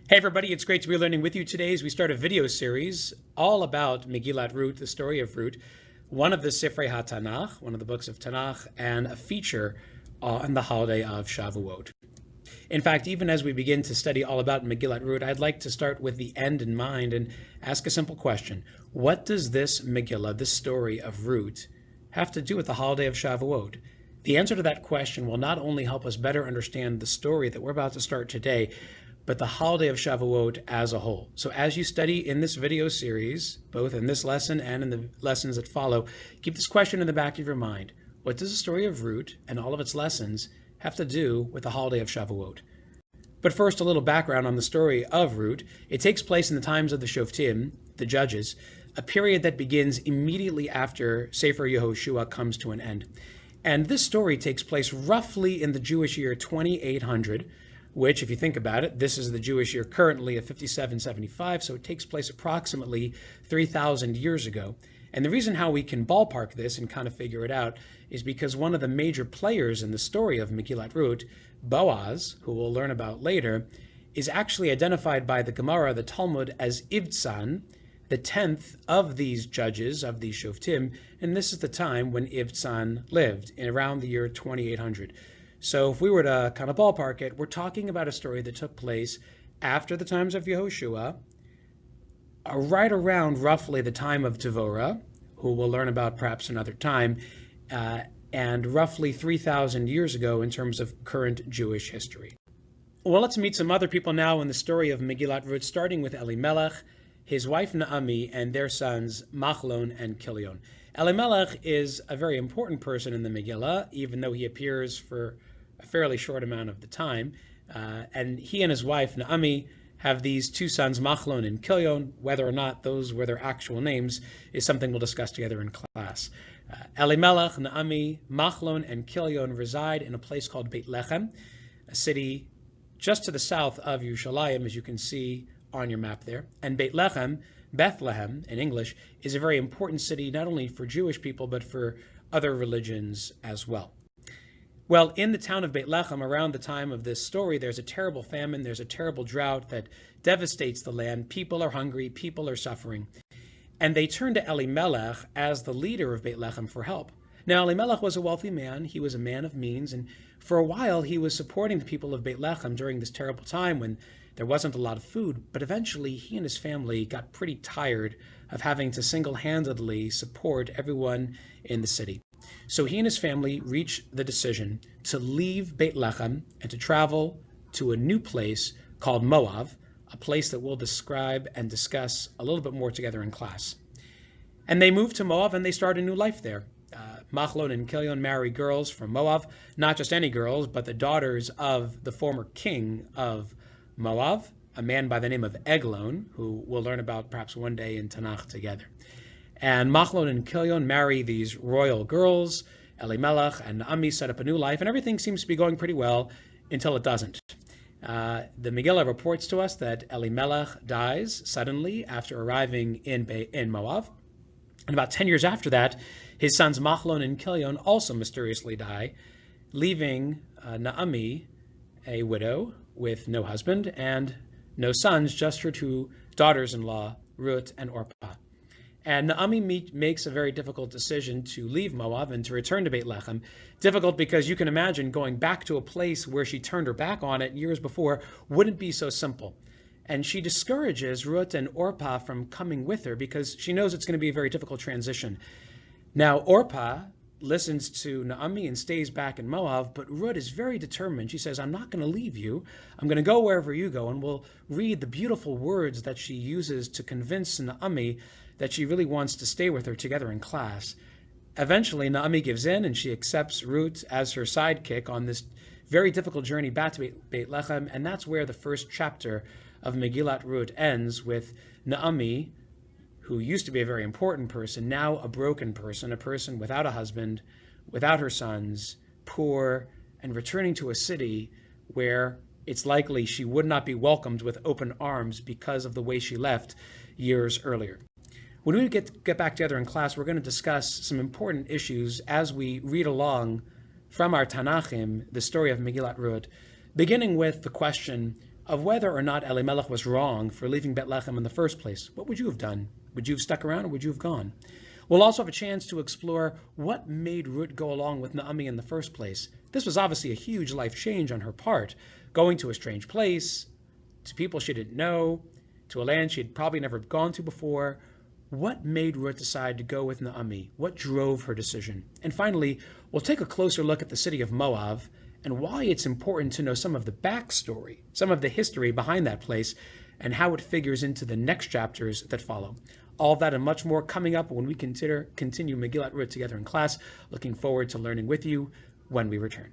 Hey everybody, it's great to be learning with you today as we start a video series all about Megillat Rut, the story of Ruth, one of the Sifrei HaTanakh, one of the books of Tanakh, and a feature on the holiday of Shavuot. In fact, even as we begin to study all about Megillat Rut, I'd like to start with the end in mind and ask a simple question. What does this Megillah, this story of Ruth, have to do with the holiday of Shavuot? The answer to that question will not only help us better understand the story that we're about to start today, but the holiday of Shavuot as a whole. So as you study in this video series, both in this lesson and in the lessons that follow, keep this question in the back of your mind. What does the story of Ruth and all of its lessons have to do with the holiday of Shavuot? But first, a little background on the story of Ruth. It takes place in the times of the Shoftim, the judges, a period that begins immediately after Sefer Yehoshua comes to an end. And this story takes place roughly in the Jewish year 2800, which, if you think about it, this is the Jewish year currently of 5775, so it takes place approximately 3,000 years ago. And the reason how we can ballpark this and kind of figure it out is because one of the major players in the story of Megillat Rut, Boaz, who we'll learn about later, is actually identified by the Gemara, the Talmud, as Ibtzan, the 10th of these judges, of these Shoftim, and this is the time when Ibtzan lived, in around the year 2800. So if we were to kind of ballpark it, we're talking about a story that took place after the times of Yehoshua, right around roughly the time of Devorah, who we'll learn about perhaps another time, and roughly 3,000 years ago in terms of current Jewish history. Well, let's meet some other people now in the story of Megillat Rut, starting with Elimelech, his wife Naomi, and their sons Machlon and Kilion. Elimelech is a very important person in the Megillah, even though he appears for a fairly short amount of the time. And he and his wife, Naomi, have these two sons, Machlon and Kilion. Whether or not those were their actual names is something we'll discuss together in class. Elimelech, Naomi, Machlon, and Kilion reside in a place called Beit Lechem, a city just to the south of Yerushalayim, as you can see on your map there. And Beit Lechem, Bethlehem in English, is a very important city not only for Jewish people but for other religions as well. Well, in the town of Beit Lechem, around the time of this story, there's a terrible famine, there's a terrible drought that devastates the land. People are hungry, people are suffering. And they turn to Elimelech as the leader of Beit Lechem for help. Now, Elimelech was a wealthy man, he was a man of means, and for a while he was supporting the people of Beit Lechem during this terrible time when there wasn't a lot of food, but eventually he and his family got pretty tired of having to single-handedly support everyone in the city. So he and his family reached the decision to leave Beit Lechem and to travel to a new place called Moab, a place that we'll describe and discuss a little bit more together in class. And they moved to Moab and they started a new life there. Machlon and Kilion marry girls from Moab, not just any girls, but the daughters of the former king of Moab, a man by the name of Eglon, who we'll learn about perhaps one day in Tanakh together. And Machlon and Kilion marry these royal girls. Elimelech and Naomi set up a new life, and everything seems to be going pretty well until it doesn't. The Megillah reports to us that Elimelech dies suddenly after arriving in Moab. And about 10 years after that, his sons Machlon and Kilion also mysteriously die, leaving Naomi a widow with no husband and no sons, just her two daughters-in-law, Ruth and Orpah. And Naomi makes a very difficult decision to leave Moab and to return to Beit Lechem. Difficult because you can imagine going back to a place where she turned her back on it years before wouldn't be so simple. And she discourages Ruth and Orpah from coming with her because she knows it's going to be a very difficult transition. Now, Orpah listens to Naomi and stays back in Moab, but Ruth is very determined. She says, I'm not going to leave you. I'm going to go wherever you go. And we'll read the beautiful words that she uses to convince Naomi that she really wants to stay with her together in class. Eventually, Naomi gives in and she accepts Ruth as her sidekick on this very difficult journey back to Beit Lechem, and that's where the first chapter of Megillat Rut ends, with Naomi, who used to be a very important person, now a broken person, a person without a husband, without her sons, poor, and returning to a city where it's likely she would not be welcomed with open arms because of the way she left years earlier. When we get back together in class, we're going to discuss some important issues as we read along from our Tanachim, the story of Megillat Rut, beginning with the question, of whether or not Elimelech was wrong for leaving Bethlehem in the first place. What would you have done? Would you have stuck around or would you have gone? We'll also have a chance to explore what made Ruth go along with Naomi in the first place. This was obviously a huge life change on her part, going to a strange place, to people she didn't know, to a land she had probably never gone to before. What made Ruth decide to go with Naomi? What drove her decision? And finally, we'll take a closer look at the city of Moab and why it's important to know some of the backstory, some of the history behind that place, and how it figures into the next chapters that follow. All of that and much more coming up when we continue Megillat Rut together in class. Looking forward to learning with you when we return.